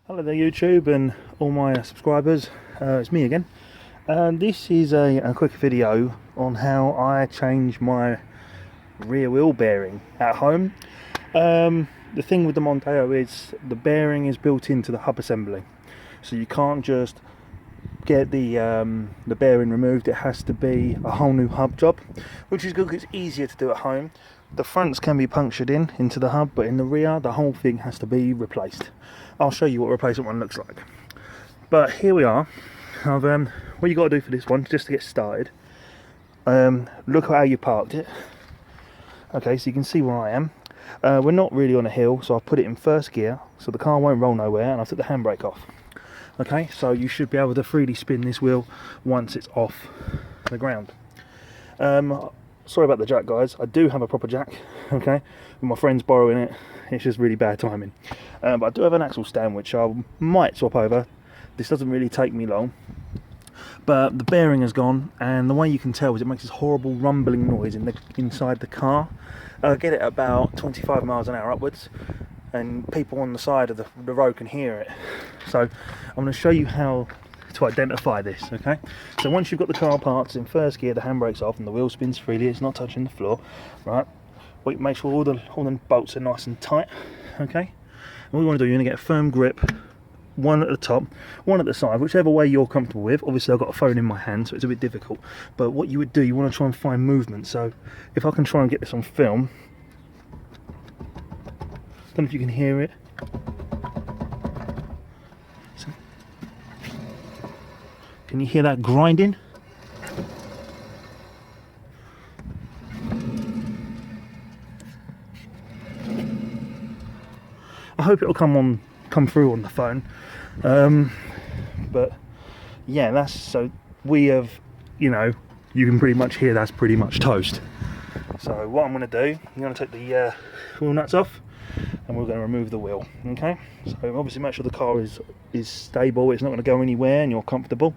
Hello there YouTube and all my subscribers, it's me again. This is a quick video on how I change my rear wheel bearing at home. The thing with the Mondeo is the bearing is built into the hub assembly, so you can't just get the bearing removed. It has to be a whole new hub job, which is good because it's easier to do at home. The fronts can be punctured into the hub, but in the rear the whole thing has to be replaced. I'll show you what a replacement one looks like. But here we are. What you got to do for this one, just to get started, look at how you parked it. Okay, so you can see where I am. We're not really on a hill, so I've put it in first gear so the car won't roll nowhere, and I've took the handbrake off. Okay, so you should be able to freely spin this wheel once it's off the ground. Sorry about the jack, guys. I do have a proper jack, okay? My friend's borrowing it. It's just really bad timing. But I do have an axle stand which I might swap over. This doesn't really take me long. But the bearing has gone, and the way you can tell is it makes this horrible rumbling noise inside the car. I get it about 25 miles an hour upwards, and people on the side of the road can hear it. So I'm going to show you how to identify this, okay? So once you've got the car parked in first gear, the handbrake's off and the wheel spins freely, it's not touching the floor, right? Make sure all the bolts are nice and tight, okay? And what you want to do, you're going to get a firm grip, one at the top, one at the side, whichever way you're comfortable with. Obviously I've got a phone in my hand, so it's a bit difficult, but what you would do, you want to try and find movement. So if I can try and get this on film, don't know if you can hear it. Can you hear that grinding? I hope it'll come through on the phone. But yeah, that's, so we have, you can pretty much hear that's pretty much toast. So what I'm going to do, I'm going to take the wheel nuts off, and we're going to remove the wheel. Okay, so obviously make sure the car is stable, it's not going to go anywhere, and you're comfortable.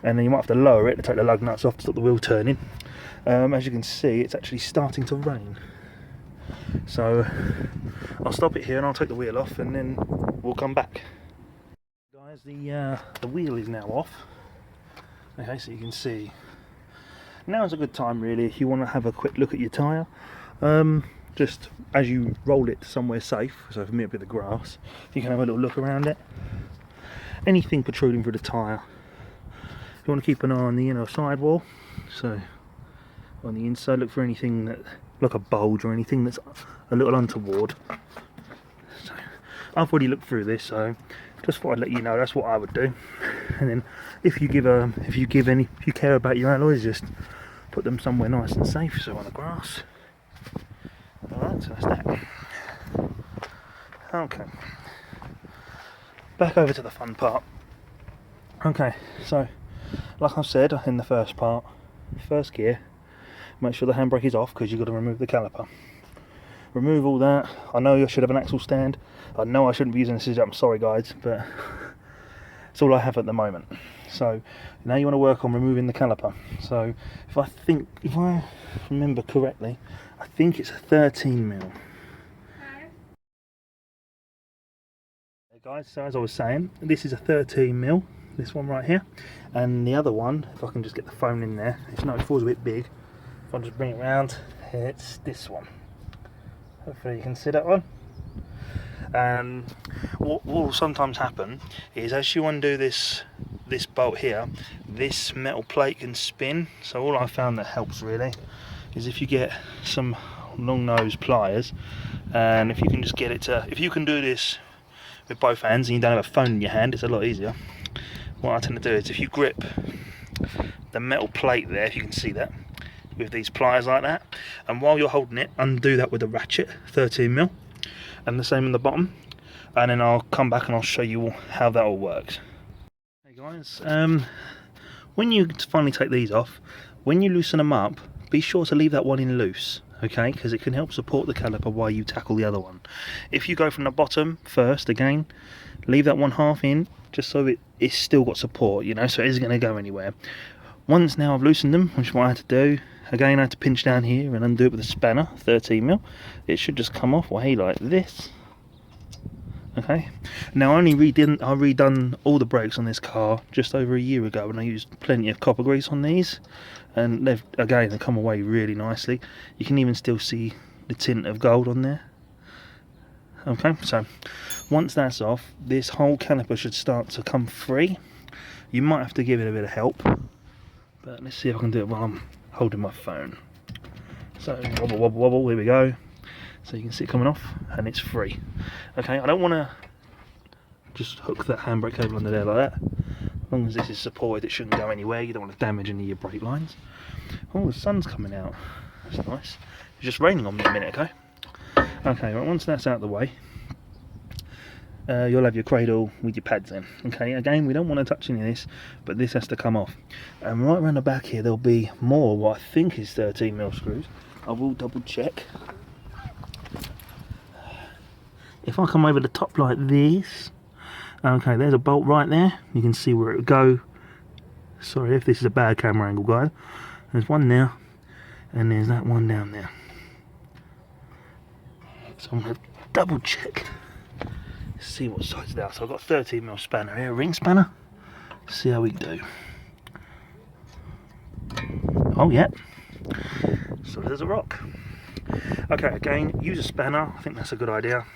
And then you might have to lower it to take the lug nuts off to stop the wheel turning. As you can see, it's actually starting to rain. So I'll stop it here and I'll take the wheel off, and then we'll come back. Guys, the wheel is now off. Okay, so you can see. Now is a good time really if you want to have a quick look at your tyre. Just as you roll it somewhere safe, so for me it'll be the grass, you can have a little look around it. Anything protruding through the tyre, you want to keep an eye on the inner sidewall. So on the inside, look for anything that, like a bulge or anything that's a little untoward. So I've already looked through this, so just thought I'd let you know that's what I would do. And then if you care about your alloys, just put them somewhere nice and safe, so on the grass. Alright, so that's that. Okay, back over to the fun part. Okay, so like I said in the first part, first gear, make sure the handbrake is off because you've got to remove the caliper. Remove all that. I know I should have an axle stand. I know I shouldn't be using a scissor. I'm sorry guys, but it's all I have at the moment. So now you want to work on removing the caliper. So if I remember correctly, I think it's a 13mm. Hey guys, so as I was saying, this is a 13mm. This one right here, and the other one, if I can just get the phone in there, it feels a bit big. If I just bring it around, it's this one. Hopefully you can see that one. And what will sometimes happen is as you undo this bolt here, this metal plate can spin. So all I found that helps really is if you get some long nose pliers, and if you can just get it to, if you can do this with both hands and you don't have a phone in your hand, it's a lot easier. What I tend to do is if you grip the metal plate there, if you can see that, with these pliers like that, and while you're holding it, undo that with a ratchet, 13mm, and the same in the bottom, and then I'll come back and I'll show you how that all works. Hey guys, when you finally take these off, when you loosen them up, be sure to leave that one in loose, okay, because it can help support the caliper while you tackle the other one. If you go from the bottom first, again, leave that one half in, just so it's still got support, so it isn't going to go anywhere. Once now I've loosened them, which is what I had to do, again I had to pinch down here and undo it with a spanner, 13mm. It should just come off way like this, Okay, now I redone all the brakes on this car just over a year ago, and I used plenty of copper grease on these, and they've come away really nicely. You can even still see the tint of gold on there. Okay, so once that's off, this whole caliper should start to come free. You might have to give it a bit of help, but let's see if I can do it while I'm holding my phone. So wobble wobble wobble, here we go. So you can see it coming off, and it's free. Okay, I don't want to just hook that handbrake cable under there like that. As long as this is supported, it shouldn't go anywhere. You don't want to damage any of your brake lines. Oh, the sun's coming out. That's nice. It's just raining on me a minute ago. Okay, right, once that's out of the way, you'll have your cradle with your pads in. Okay, again, we don't want to touch any of this, but this has to come off. And right around the back here, there'll be more what I think is 13mm screws. I will double check. If I come over the top like this, okay, there's a bolt right there. You can see where it would go. Sorry if this is a bad camera angle, guys. There's one there, and there's that one down there. So I'm going to double check, see what size they are. So I've got a 13mm spanner here, a ring spanner. See how we do. Oh yeah, so there's a rock. Okay, again, use a spanner. I think that's a good idea.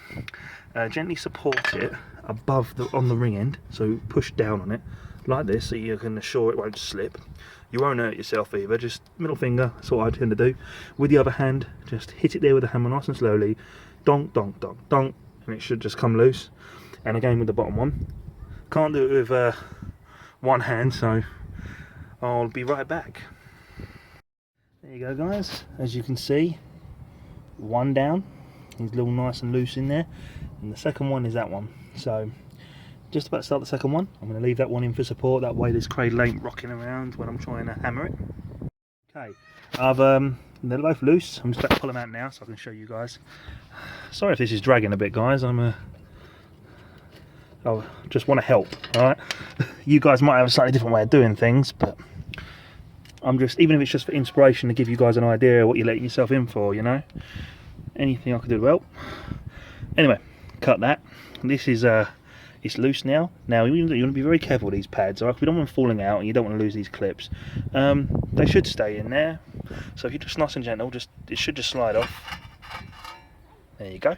Gently support it above on the ring end, so push down on it like this, so you can assure it won't slip. You won't hurt yourself either. Just middle finger, that's what I tend to do. With the other hand, just hit it there with the hammer nice and slowly. Donk, donk, donk, donk, and it should just come loose. And again with the bottom one. Can't do it with one hand, so I'll be right back. There you go, guys. As you can see, one down. He's a little nice and loose in there. And the second one is that one. So just about to start the second one. I'm going to leave that one in for support. That way this cradle ain't rocking around when I'm trying to hammer it. Okay, they're both loose. I'm just about to pull them out now so I can show you guys. Sorry if this is dragging a bit, guys. I just want to help, alright? You guys might have a slightly different way of doing things, but I'm just, even if it's just for inspiration to give you guys an idea of what you're letting yourself in for, you know? Anything I can do to help. Anyway, cut that. This is it's loose now. Now you want to be very careful with these pads. Right? We don't want them falling out, and you don't want to lose these clips. They should stay in there. So if you're just nice and gentle, it should just slide off. There you go.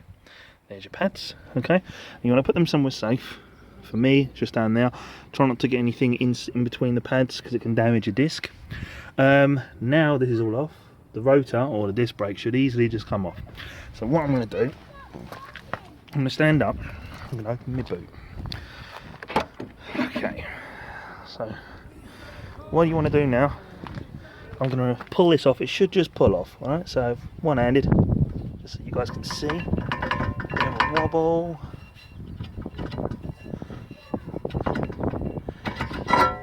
There's your pads. Okay. And you want to put them somewhere safe. For me, just down there. Try not to get anything in between the pads because it can damage your disc. Now this is all off. The rotor or the disc brake should easily just come off. So what I'm going to do, I'm going to stand up. I'm going to open my boot. Okay. So what you want to do now, I'm going to pull this off. It should just pull off. Alright, so one-handed, just so you guys can see. Wobble.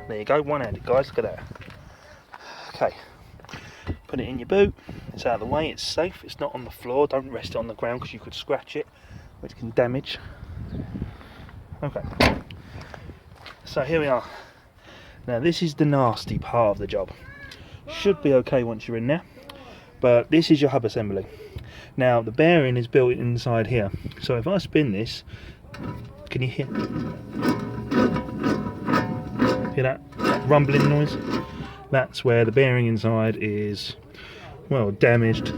There you go, one-handed, guys. Look at that. Okay. Put it in your boot. It's out of the way. It's safe. It's not on the floor. Don't rest it on the ground because you could scratch it, which can damage. Okay. So here we are. Now this is the nasty part of the job. Should be okay once you're in there, but this is your hub assembly. Now the bearing is built inside here. So if I spin this, can you hear that rumbling noise? That's where the bearing inside is, well, damaged.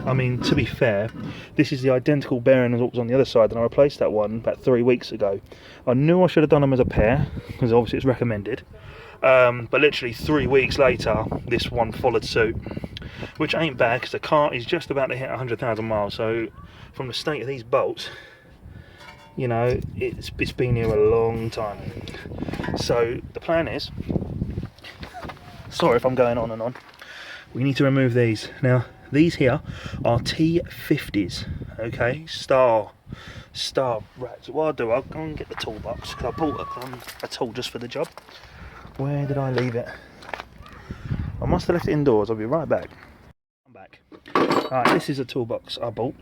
I mean, to be fair, this is the identical bearing as what was on the other side, and I replaced that one about 3 weeks ago. I knew I should have done them as a pair, because obviously it's recommended. But literally 3 weeks later, this one followed suit, which ain't bad, because the car is just about to hit 100,000 miles. So, from the state of these bolts, you know, it's been here a long time. So, the plan is, sorry if I'm going on and on, we need to remove these. Now, these here are T50s, okay, star rats. What I'll do, I'll go and get the toolbox, because I bought a tool just for the job. Where did I leave it? I must have left it indoors. I'll be right back. I'm back. Alright, this is a toolbox I bought.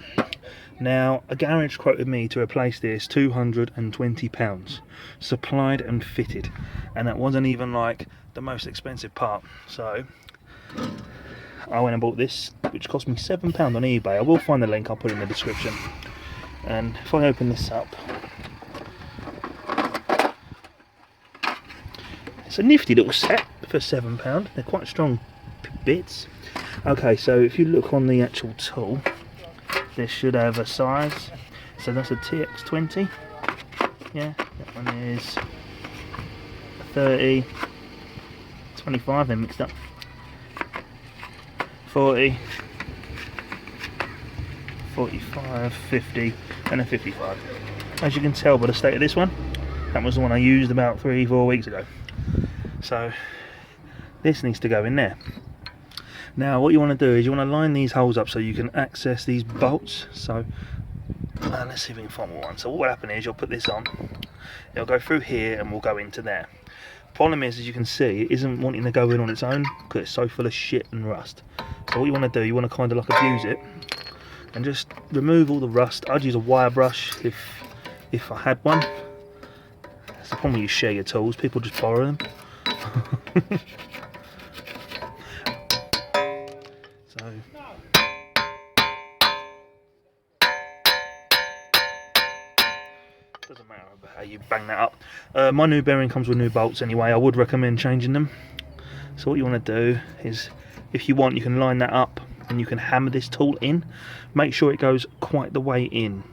Now, a garage quoted me to replace this £220, supplied and fitted, and that wasn't even like the most expensive part. So I went and bought this, which cost me £7 on eBay. I will find the link, I'll put it in the description. And if I open this up, It's a nifty little set for £7. They're quite strong bits. Okay, so if you look on the actual tool, this should have a size. So that's a TX20. Yeah, that one is 30, 25, then mixed up. 40, 45, 50, and a 55. As you can tell by the state of this one, that was the one I used about 3-4 weeks ago. So this needs to go in there. Now what you want to do is you want to line these holes up so you can access these bolts. So let's see if we can find one. So what will happen is you'll put this on, it'll go through here and we'll go into there. Problem is, as you can see, it isn't wanting to go in on its own because it's so full of shit and rust. So what you want to do, you want to kind of like abuse it and just remove all the rust. I'd use a wire brush if I had one. That's the problem when you share your tools, people just borrow them. So doesn't matter how you bang that up. My new bearing comes with new bolts anyway. I would recommend changing them. So what you want to do is, if you want, you can line that up and you can hammer this tool in. Make sure it goes quite the way in.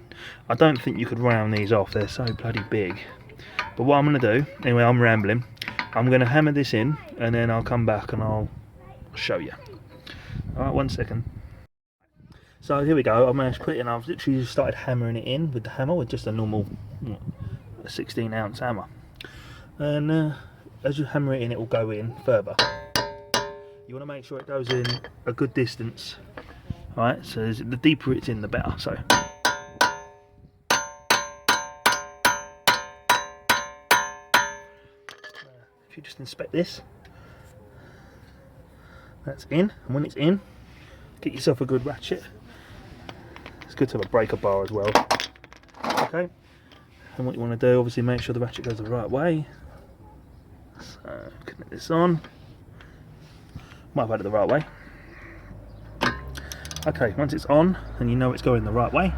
I don't think you could round these off, they're so bloody big. But what I'm going to do, anyway, I'm rambling, I'm going to hammer this in and then I'll come back and I'll show you. Alright, 1 second. So here we go, I managed to put it in. I've literally just started hammering it in with the hammer, with just a normal 16-ounce hammer. And as you hammer it in, it will go in further. You want to make sure it goes in a good distance. Alright, so the deeper it's in, the better. So if you just inspect this, that's in, and when it's in, get yourself a good ratchet. It's good to have a breaker bar as well. Okay, and what you want to do, obviously make sure the ratchet goes the right way. So connect this on. Might have had it the right way. Okay, once it's on and you know it's going the right way.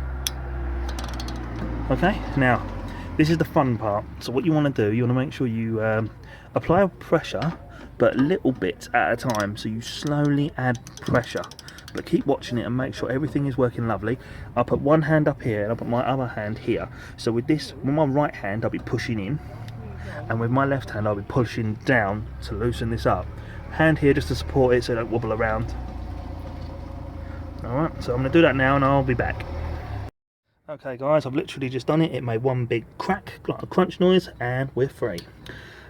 Okay, now this is the fun part. So what you want to do, you want to make sure you apply pressure, but little bits at a time. So you slowly add pressure, but keep watching it and make sure everything is working lovely. I'll put one hand up here and I'll put my other hand here. So with this, with my right hand, I'll be pushing in, and with my left hand, I'll be pushing down to loosen this up. Hand here just to support it so it don't wobble around. Alright, so I'm going to do that now and I'll be back. Okay guys, I've literally just done it. It made one big crack, like a crunch noise, and we're free.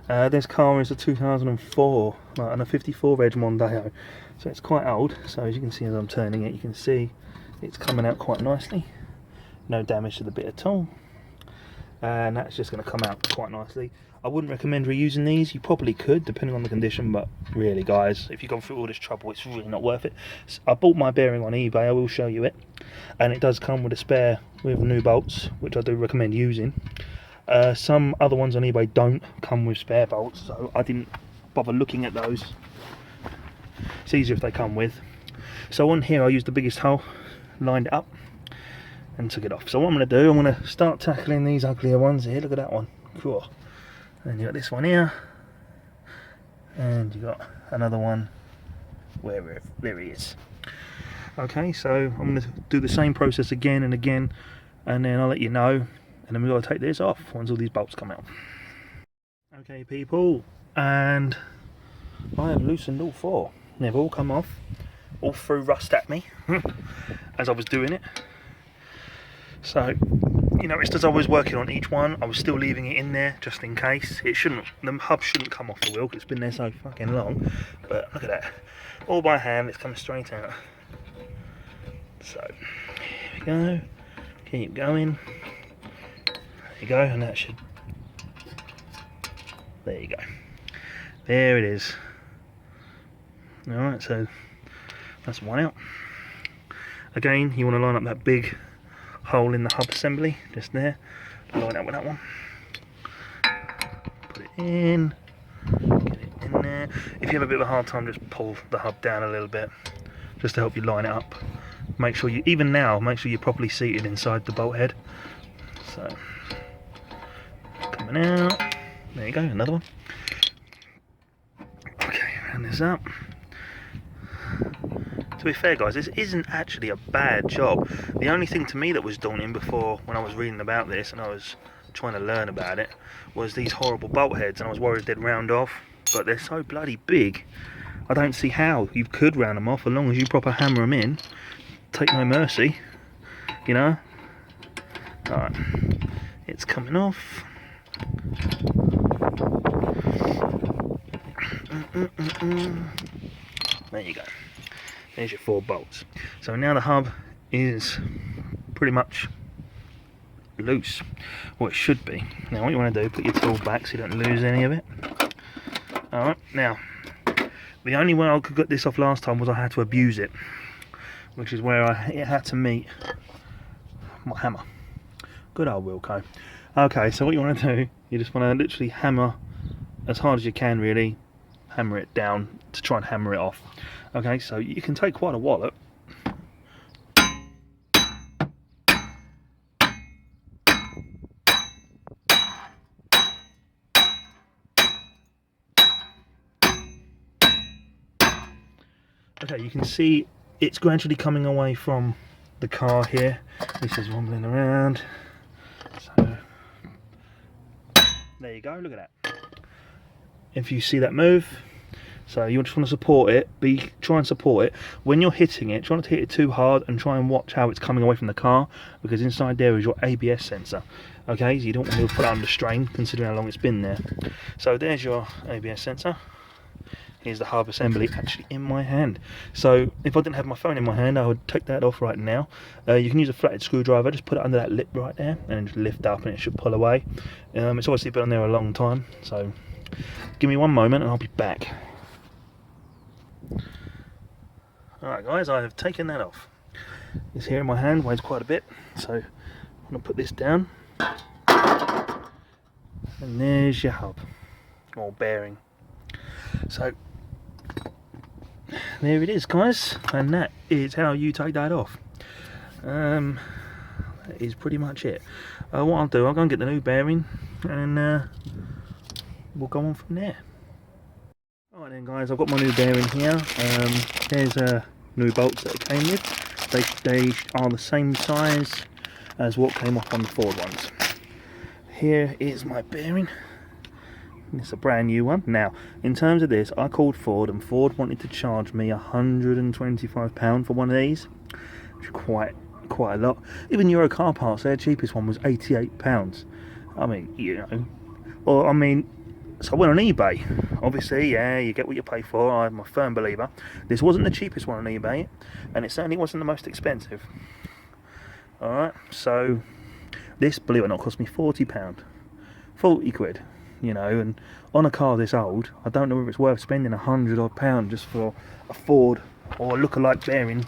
This car is a 2004 and a 54 reg Mondeo, so it's quite old. So as you can see as I'm turning it, you can see it's coming out quite nicely. No damage to the bit at all, and that's just going to come out quite nicely. I wouldn't recommend reusing these. You probably could, depending on the condition, but really guys, if you've gone through all this trouble, it's really not worth it. So I bought my bearing on eBay, I will show you it, and it does come with a spare with new bolts, which I do recommend using. Some other ones on eBay don't come with spare bolts, so I didn't bother looking at those. It's easier if they come with. So on here I used the biggest hole, lined it up and took it off. So what I'm going to do, I'm going to start tackling these uglier ones here. Look at that one. Cool. And you got this one here, and you got another one where there he is. Okay, so I'm going to do the same process again and again, and then I'll let you know, and then we've got to take this off once all these bolts come out. Okay people, and I have loosened all four. They've all come off, all threw rust at me as I was doing it. So you noticed as I was working on each one, I was still leaving it in there just in case. It shouldn't, the hub shouldn't come off the wheel because it's been there so fucking long. But look at that, all by hand, it's coming straight out. So here we go, keep going. There you go, and that should, there you go. There it is. Alright, so that's one out. Again, you want to line up that big hole in the hub assembly, just there. Line up with that one. Put it in. Get it in there. If you have a bit of a hard time, just pull the hub down a little bit, just to help you line it up. Make sure you, even now, make sure you're properly seated inside the bolt head. So, coming out. There you go, another one. tighten this up. To be fair guys, this isn't actually a bad job. The only thing to me that was daunting before, when I was reading about this and I was trying to learn about it, was these horrible bolt heads, and I was worried they'd round off, but they're so bloody big, I don't see how you could round them off as long as you proper hammer them in. Take no mercy, you know. Alright, it's coming off. There you go. There's your 4 bolts. So now the hub is pretty much loose, or it should be. Now what you want to do, put your tool back so you don't lose any of it. Alright, now the only way I could get this off last time was I had to abuse it, which is where it had to meet my hammer. Good old Wilco. Okay, so what you want to do, you just want to literally hammer as hard as you can, really hammer it down to try and hammer it off. Okay, so you can take quite a wallop. Okay, you can see it's gradually coming away from the car here. This is wobbling around. So there you go, look at that. If you see that move, so you just want to support it, try and support it. When you're hitting it, try not to hit it too hard and try and watch how it's coming away from the car, because inside there is your ABS sensor. Okay, so you don't want to put it under strain considering how long it's been there. So there's your ABS sensor. Here's the hub assembly actually in my hand. So if I didn't have my phone in my hand, I would take that off right now. You can use a flathead screwdriver, just put it under that lip right there and then just lift up and it should pull away. It's obviously been on there a long time, so give me one moment and I'll be back. Alright guys, I have taken that off. This here in my hand weighs quite a bit, so I'm going to put this down. And there's your hub, or bearing. So there it is guys, and that is how you take that off. That is pretty much it. What I'll do, I'll go and get the new bearing and we'll go on from there. Alright then guys, I've got my new bearing here. There's new bolts that it came with. They are the same size as what came off on the Ford ones. Here is my bearing. It's a brand new one. Now, in terms of this, I called Ford and Ford wanted to charge me £125 for one of these, which is quite a lot. Even Euro car parts, their cheapest one was £88. I mean, you know, or I mean, so I went on eBay. Obviously, yeah, you get what you pay for. I'm a firm believer. This wasn't the cheapest one on eBay, and it certainly wasn't the most expensive. Alright, so this, believe it or not, cost me £40. 40 quid. You know, and on a car this old, I don't know if it's worth spending £100 odd just for a Ford or a look-alike bearing,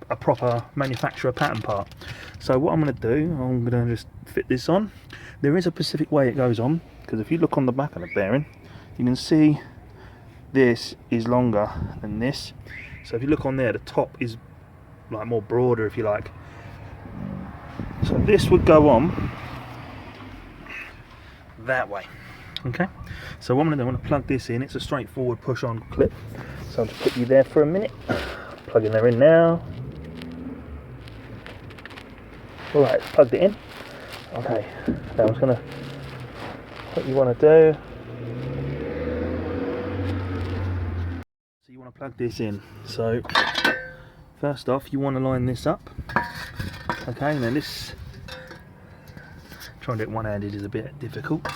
a proper manufacturer pattern part. So what I'm going to do, I'm going to just fit this on. There is a specific way it goes on, because if you look on the back of the bearing, you can see this is longer than this. So if you look on there, the top is like more broader, if you like. So this would go on that way. Okay, so what I'm going to do, I'm going to plug this in. It's a straightforward push on clip, so I'll just put you there for a minute. Plugging there in now. Alright, plugged it in. Okay, now I'm just going to, what you want to do, so you want to plug this in. So first off, you want to line this up. Okay, now this, trying to do it one-handed is a bit difficult.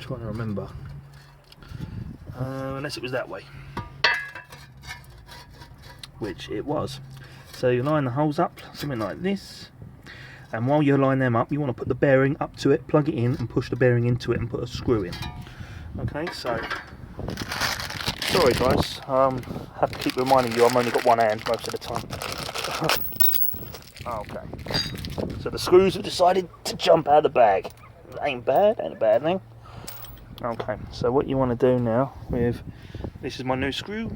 Trying to remember, unless it was that way, which it was. So you line the holes up, something like this, and while you line them up, you want to put the bearing up to it, plug it in, and push the bearing into it, and put a screw in. Okay, so sorry guys, have to keep reminding you I've only got one hand most of the time. Okay, so the screws have decided to jump out of the bag. Ain't a bad thing. Okay, so what you want to do now with, this is my new screw,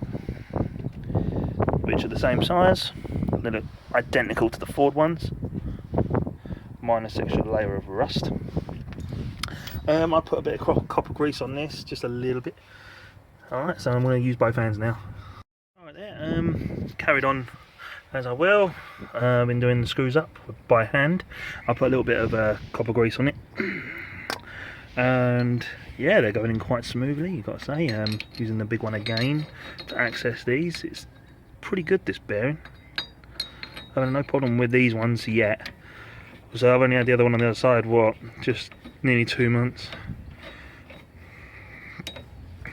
which are the same size, they look identical to the Ford ones, minus extra layer of rust. I put a bit of copper grease on this, just a little bit. Alright, so I'm going to use both hands now. Alright there, carried on as I will. Been doing the screws up by hand. I put a little bit of copper grease on it. And yeah, they're going in quite smoothly, you've got to say. Using the big one again to access these. It's pretty good, this bearing. I've had no problem with these ones yet. So I've only had the other one on the other side, what, just nearly 2 months.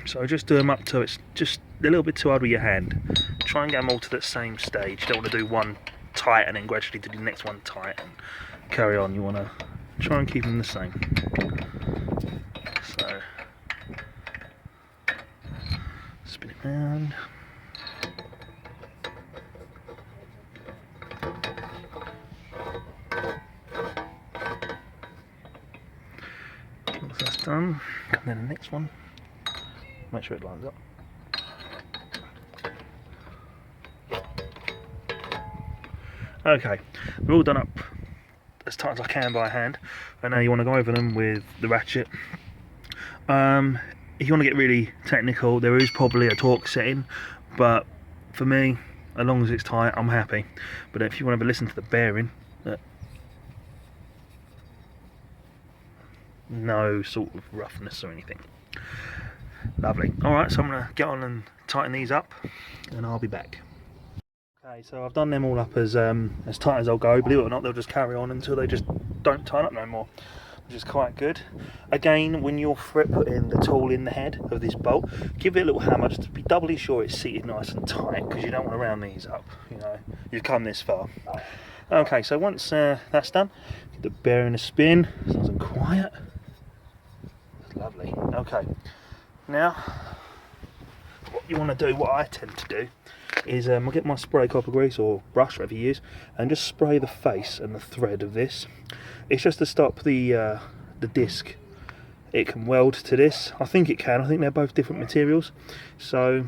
So just do them up till it's just a little bit too hard with your hand. Try and get them all to that same stage. You don't want to do one tight and then gradually do the next one tight and carry on. You want to try and keep them the same. So spin it round. Once that's done, and then the next one. Make sure it lines up. Okay, they're all done up as tight as I can by hand, and now you want to go over them with the ratchet. If you want to get really technical, there is probably a torque setting, but for me, as long as it's tight, I'm happy. But if you want to listen to the bearing, no sort of roughness or anything. Lovely. Alright, so I'm going to get on and tighten these up, and I'll be back. Okay, so I've done them all up as tight as I'll go. Believe it or not, they'll just carry on until they just don't tighten up no more, which is quite good. Again, when you're putting the tool in the head of this bolt, give it a little hammer just to be doubly sure it's seated nice and tight, because you don't want to round these up. You know, you've come this far. Okay, so once that's done, give the bearing a spin. It's nice and quiet. It's lovely. Okay. Now, what you want to do, what I tend to do, is I'll get my spray copper grease or brush, whatever you use, and just spray the face and the thread of this. It's just to stop the disc. It can weld to this. I think it can. I think they're both different materials. So,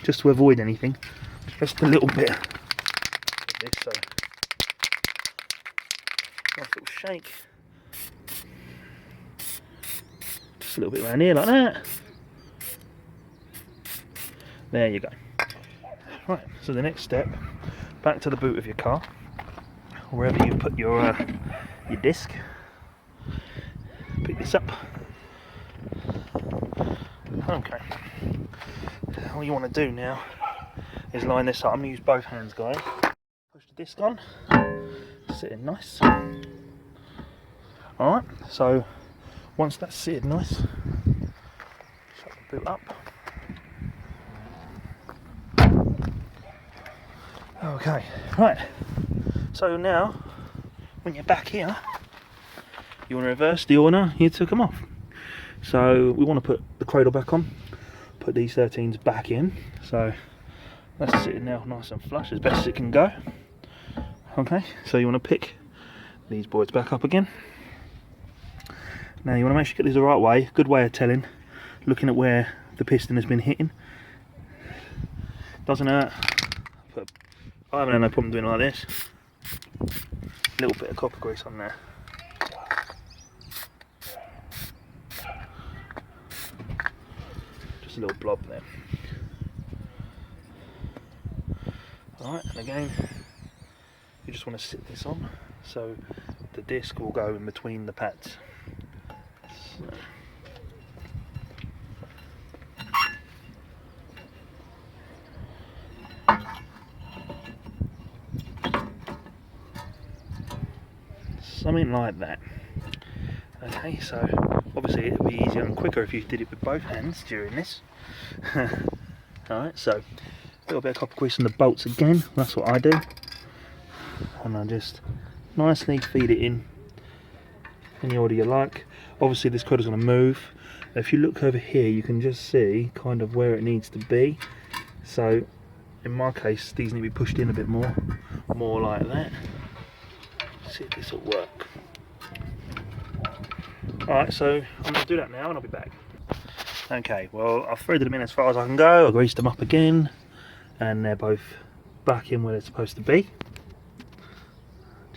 just to avoid anything, just a little bit of this. So, nice little shake. Just a little bit around here like that. There you go. Right, so the next step, back to the boot of your car, wherever you put your disc. Pick this up. Okay. What you want to do now is line this up. I'm going to use both hands, guys. Push the disc on. Sitting nice. Alright, so once that's seated nice, shut the boot up. Okay, right, so now when you're back here, you want to reverse the order you took them off. So we want to put the cradle back on, put these 13s back in, so that's sitting now nice and flush as best as it can go. Okay, so you want to pick these boards back up again. Now you want to make sure you get these the right way. Good way of telling, looking at where the piston has been hitting. Doesn't hurt. I haven't had no problem doing it like this. A little bit of copper grease on there. Just a little blob there. Alright, and again, you just want to sit this on so the disc will go in between the pads. So. Something like that. Okay, so obviously it would be easier and quicker if you did it with both hands during this. Alright, so a little bit of copper grease on the bolts again, that's what I do. And I just nicely feed it in any order you like. Obviously this cradle's going to move. If you look over here you can just see kind of where it needs to be. So in my case these need to be pushed in a bit more like that. See if this will work. Alright, so I'm going to do that now and I'll be back. Okay, well I've threaded them in as far as I can go, I greased them up again, and they're both back in where they're supposed to be.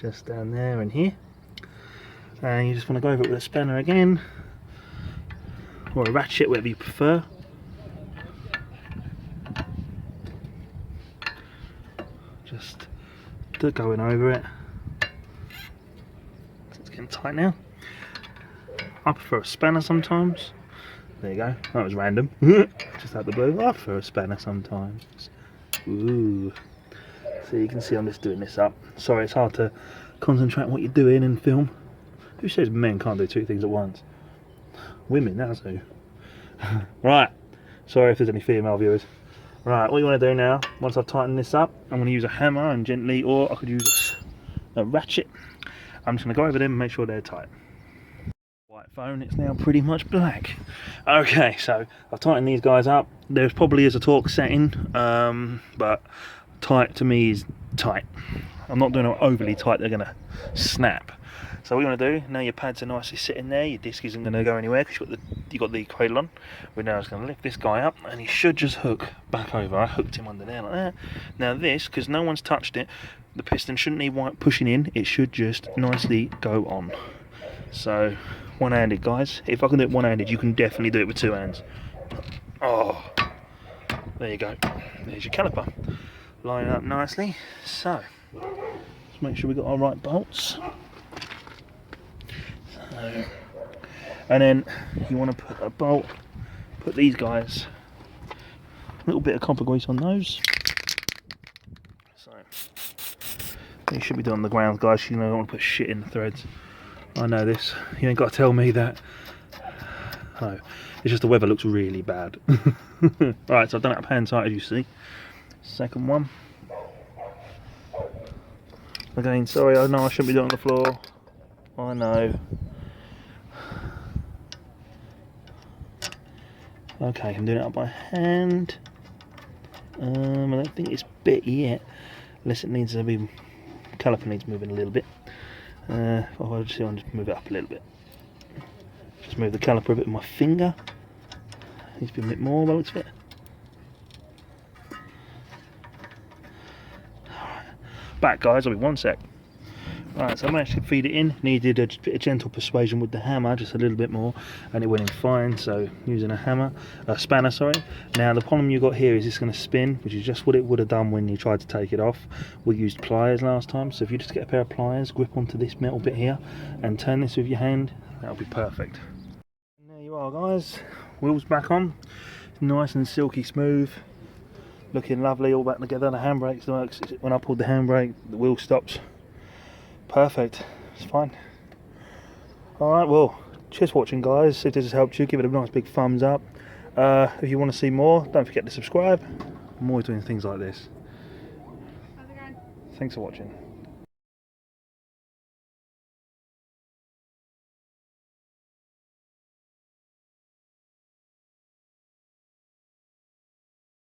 Just down there and here. And you just want to go over it with a spanner again, or a ratchet, whatever you prefer. Just going over it. It's getting tight now. I prefer a spanner sometimes. There you go, that was random. Just out the blue. I prefer a spanner sometimes. Ooh. So you can see I'm just doing this up. Sorry, it's hard to concentrate on what you're doing in film. Who says men can't do two things at once? Women, that's who. Right, sorry if there's any female viewers. Right, what you want to do now, once I've tightened this up, I'm going to use a hammer and gently, or I could use a ratchet. I'm just going to go over them and make sure they're tight. White phone, it's now pretty much black. Okay, so I've tightened these guys up. There's probably is a torque setting, but tight to me is tight. I'm not doing it overly tight, they're going to snap. So what you want to do, now your pads are nicely sitting there, your disc isn't going to go anywhere because you've got the cradle on. We're now just going to lift this guy up and he should just hook back over. I hooked him under there like that. Now this, because no one's touched it, the piston shouldn't need pushing in, it should just nicely go on. So one-handed guys, if I can do it one-handed, you can definitely do it with two hands. Oh, there you go, there's your caliper. Line it up nicely. So let's make sure we got our right bolts. And then you want to put a bolt, put these guys, a little bit of copper grease on those. So you should be doing on the ground, guys. You know, don't want to put shit in the threads. I know this. You ain't got to tell me that. No, it's just the weather looks really bad. Right, so I've done it up hand tight, as you see. Second one. Again, sorry, I know I shouldn't be doing it on the floor. I know. Okay, I'm doing it up by hand. I don't think it's bit yet, unless it needs to be, caliper needs moving a little bit. I'll just move it up a little bit. Just move the caliper a bit with my finger. Needs to be a bit more by the looks of it. Alright, back guys, I'll be 1 sec. Right, so I managed to feed it in, needed a bit of gentle persuasion with the hammer, just a little bit more, and it went in fine, so using a spanner, sorry. Now the problem you got here is it's going to spin, which is just what it would have done when you tried to take it off. We used pliers last time, so if you just get a pair of pliers, grip onto this metal bit here, and turn this with your hand, that'll be perfect. And there you are guys, wheels back on, nice and silky smooth, looking lovely, all back together. The handbrake works. When I pulled the handbrake, the wheel stops. Perfect, it's fine. Alright, well, cheers for watching guys. If this has helped you, give it a nice big thumbs up. If you want to see more, don't forget to subscribe. I'm always doing things like this. Thanks for watching.